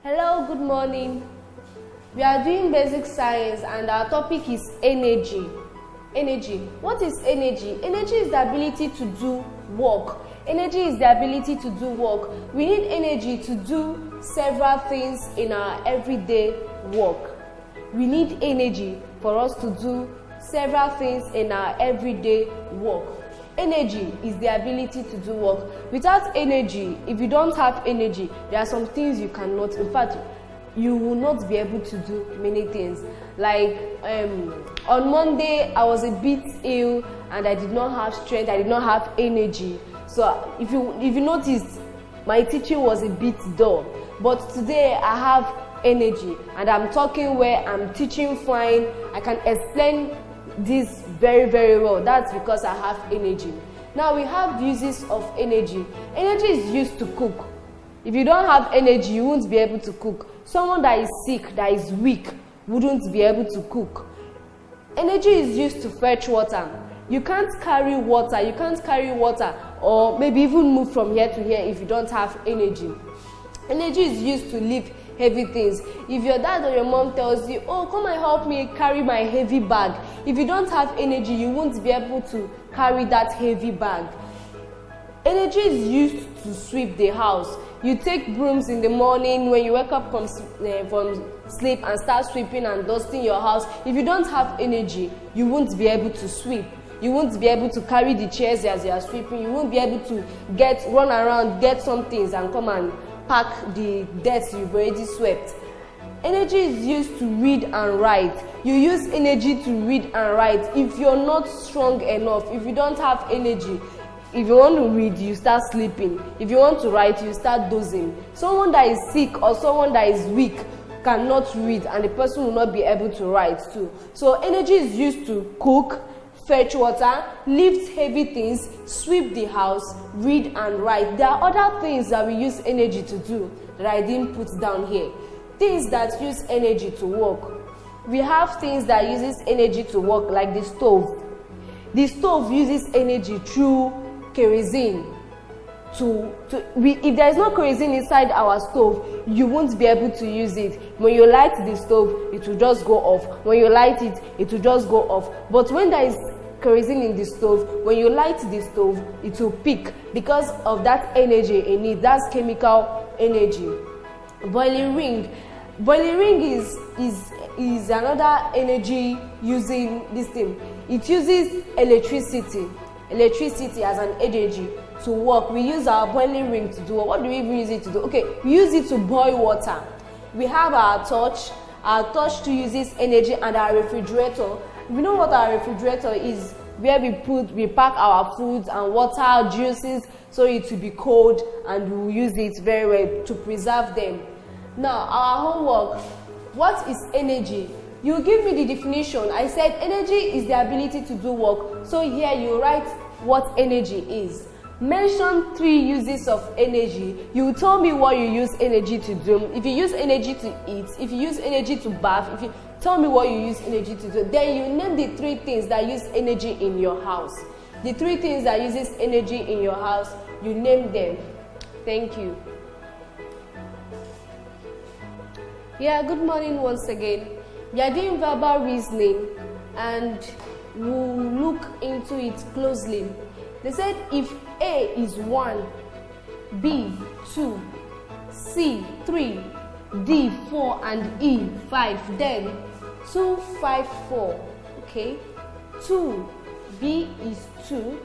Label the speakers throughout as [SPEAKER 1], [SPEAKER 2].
[SPEAKER 1] Hello, good morning. We are doing basic science and our topic is energy. Energy. What is energy? Energy is the ability to do work. Energy is the ability to do work. We need energy to do several things in our everyday work. We need energy for us to do several things in our everyday work. Energy is the ability to do work. Without energy, if you don't have energy, there are some things you cannot, in fact, you will not be able to do many things. Like on Monday, I was a bit ill and I did not have strength, I did not have energy. So if you noticed, my teaching was a bit dull. But today I have energy and I'm talking where I'm teaching fine. I can explain this very well. That's because I have energy. Now we have uses of energy. Energy is used to cook. If you don't have energy, you won't be able to cook. Someone that is sick, that is weak, wouldn't be able to cook. Energy is used to fetch water. You can't carry water or maybe even move from here to here if you don't have energy. Energy is used to lift heavy things. If your dad or your mom tells you, oh, come and help me carry my heavy bag, if you don't have energy, you won't be able to carry that heavy bag. Energy is used to sweep the house. You take brooms in the morning when you wake up from sleep and start sweeping and dusting your house. If you don't have energy, you won't be able to sweep. You won't be able to carry the chairs as you are sweeping. You won't be able to run around, get some things and come and pack the desk you've already swept. Energy is used to read and write. You use energy to read and write. If you're not strong enough, if you don't have energy, if you want to read, you start sleeping. If you want to write, you start dozing. Someone that is sick or someone that is weak cannot read and the person will not be able to write too. So energy is used to cook, fetch water, lift heavy things, sweep the house, read and write. There are other things that we use energy to do that I didn't put down here. Things that use energy to work. We have things that uses energy to work, like the stove. The stove uses energy through kerosene. If there is no kerosene inside our stove, you won't be able to use it. When you light the stove, it will just go off. When you light it, it will just go off. But when there is kerosene in the stove, when you light the stove, it will peak because of that energy in it. That's chemical energy. Boiling ring. Boiling ring is another energy using this thing. It uses electricity as an energy to work. We use our boiling ring to do what do we even use it to do? Okay, we use it to boil water. We have our torch. Our torch to uses energy, and our refrigerator. We know what our refrigerator is, where we pack our foods and water, juices, so it will be cold and we will use it very well to preserve them. Now, our homework. What is energy? You give me the definition. I said energy is the ability to do work. So here you write what energy is. Mention 3 uses of energy. You tell me what you use energy to do. If you use energy to eat, if you use energy to bath, if you tell me what you use energy to do. Then you name the 3 things that use energy in your house. The 3 things that uses energy in your house, you name them. Thank you. Yeah, good morning once again. We are doing verbal reasoning and we'll look into it closely. They said if A is 1, B 2, C 3, D 4 and E 5, then 2 5 4. Okay, 2, B is 2,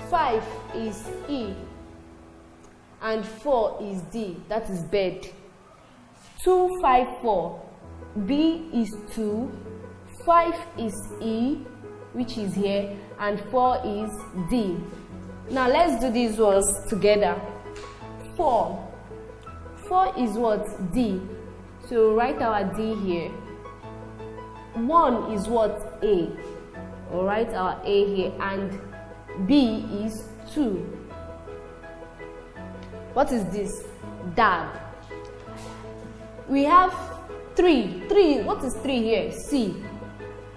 [SPEAKER 1] 5 is E and 4 is D, that is bed. 2 5 4. B is 2, 5 is E, which is here, and 4 is D. Now let's do these ones together. 4 is what? D. So write our D here. 1 is what? A. We'll write our A here, and B is 2. What is this? Dad. We have 3. What is 3 here? C.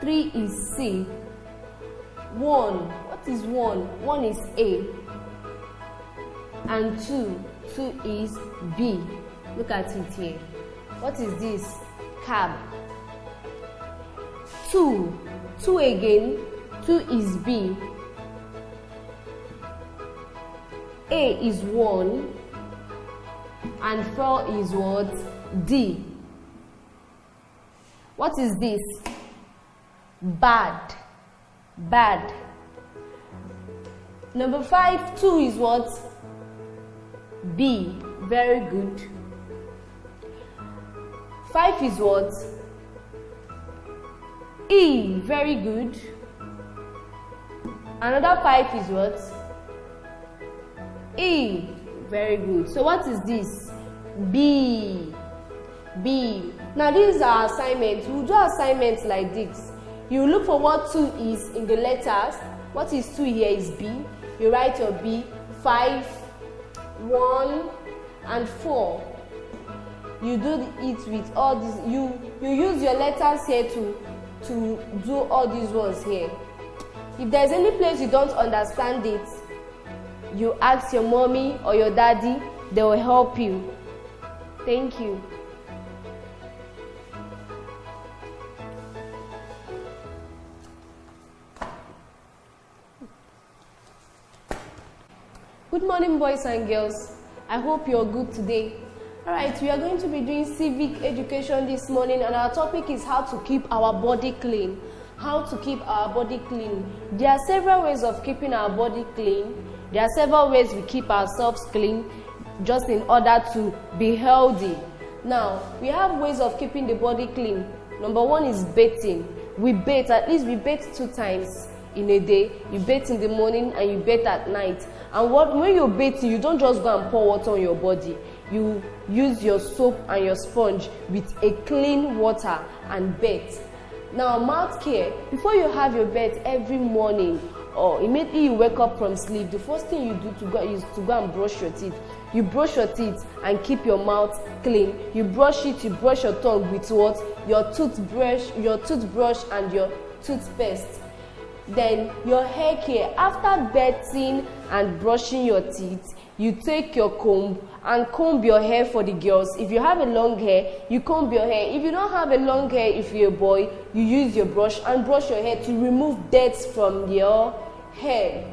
[SPEAKER 1] 3 is C. 1. What is 1? 1 is A. And 2 is B. Look at it here. What is this? Cab. 2. 2 again. 2 is B. A is 1. And 4 is what? D. What is this? Bad. Bad. Number 5, 2 is what? B. Very good. 5 is what? E. Very good. Another 5 is what? E. Very good. So what is this? B. B. Now these are assignments. We'll do assignments like this. You look for what 2 is in the letters. What is 2 here is B. You write your B. 5, 1, and 4. You do it with all these. You use your letters here to do all these ones here. If there's any place you don't understand it, you ask your mommy or your daddy. They will help you. Thank you. Good morning, boys and girls. I hope you're good today. Alright, we are going to be doing civic education this morning, and our topic is how to keep our body clean. How to keep our body clean. There are several ways of keeping our body clean. There are several ways we keep ourselves clean just in order to be healthy. Now, we have ways of keeping the body clean. Number 1 is bathing. We bathe, at least we bathe 2 times in a day. You bathe in the morning and you bathe at night. And when you're bathing, you don't just go and pour water on your body. You use your soap and your sponge with a clean water and bathe. Now, mouth care. Before you have your bath every morning or immediately you wake up from sleep, the first thing you do is to go and brush your teeth. You brush your teeth and keep your mouth clean. You brush your tongue with what? Your toothbrush and your toothpaste. Then your hair care. After bathing and brushing your teeth, you take your comb and comb your hair. For the girls, if you have a long hair, you comb your hair. If you don't have a long hair, if you're a boy, you use your brush and brush your hair to remove dirt from your hair.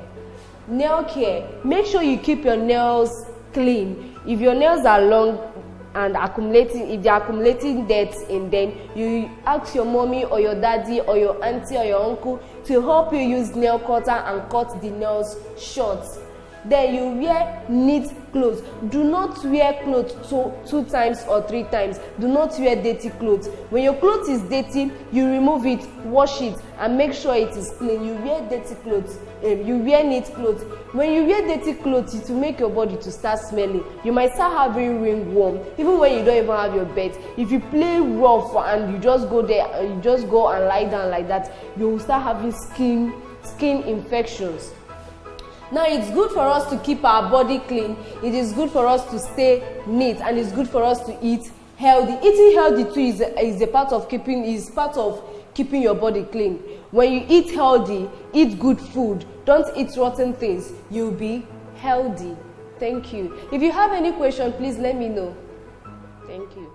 [SPEAKER 1] Nail care. Make sure you keep your nails clean. If your nails are long and if they're accumulating dirt in them, you ask your mommy or your daddy or your auntie or your uncle to help you use nail cutter and cut the nails short. Then you wear neat clothes. Do not wear clothes 2 times or 3 times. Do not wear dirty clothes. When your clothes is dirty, you remove it, wash it, and make sure it is clean. You wear dirty clothes. You wear neat clothes. When you wear dirty clothes, it will make your body to start smelling. You might start having ringworm, even when you don't even have your bed. If you play rough and you just go there, you just go and lie down like that, you will start having skin infections. Now, it's good for us to keep our body clean. It is good for us to stay neat, and it's good for us to eat healthy. Eating healthy too is part of keeping your body clean. When you eat healthy, eat good food. Don't eat rotten things. You'll be healthy. Thank you. If you have any question, please let me know. Thank you.